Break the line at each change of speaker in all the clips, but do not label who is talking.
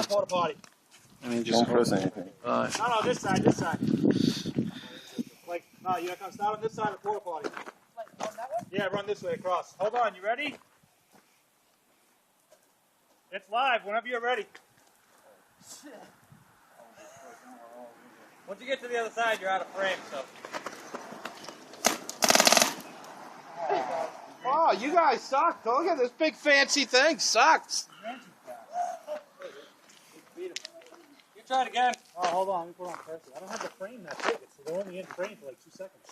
the porta potty.
I mean, just don't press anything.
No, this side, Like, no, you gotta start on this side of the porta potty.
Like, on that one?
Yeah, run this way across. Hold on, you ready? It's live, whenever you're ready. Once you get to the other side, you're out of frame, so.
Oh, you guys suck. Look at this big fancy thing. Sucks.
You try it again. Oh, hold on. Let me put on pressure. I don't have the frame that big. They're only in frame for like 2 seconds.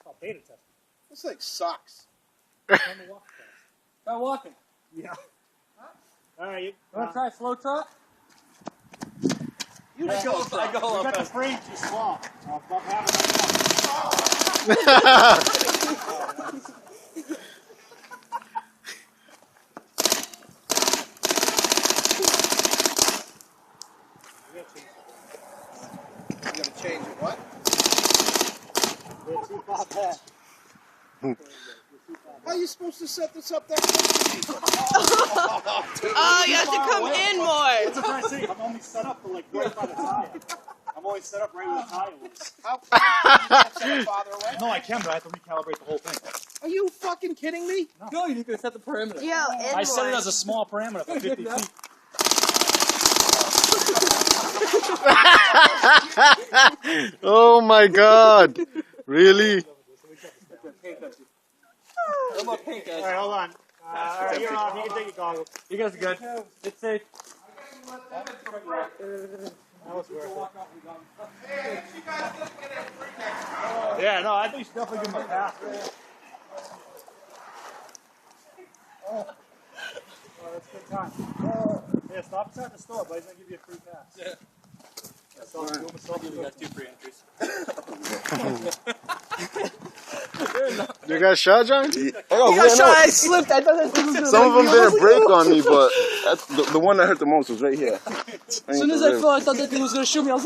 Oh, beta test.
This thing sucks.
Try walk fast.
Try walking.
Yeah. All right. You
want to try a slow trot?
You just go. I go up. You got the frame too small. Stop having
You gotta change it. What?
They're too far back.
How are you supposed to set this up that way?
Oh, you have to come in more.
That's what I'm trying to say. I'm only set up for like right by the tire. I'm always set up right where the tire was.
How can you set it farther away?
No, I can, but I have to recalibrate the whole thing.
Are you fucking kidding me?
No, you need to set the perimeter.
Yo, in
I set it
more.
as a small parameter for 50 feet.
Oh my God! Really?
Alright, hold on. Alright, you're on. You can take your goggles.
You guys are good. It's safe.
That was worth it. Yeah, no, I think you should definitely give him a pass. Oh, that's a good time. Yeah, stop inside the store, but he's going to give you a free pass.
Yeah.
So you got 2 free entries.
You got shot, John?
I slipped. I thought that was
Some of them didn't break on me, but that's the one that hurt the most was right here.
As soon as I fell, I thought that thing was going to shoot me. I was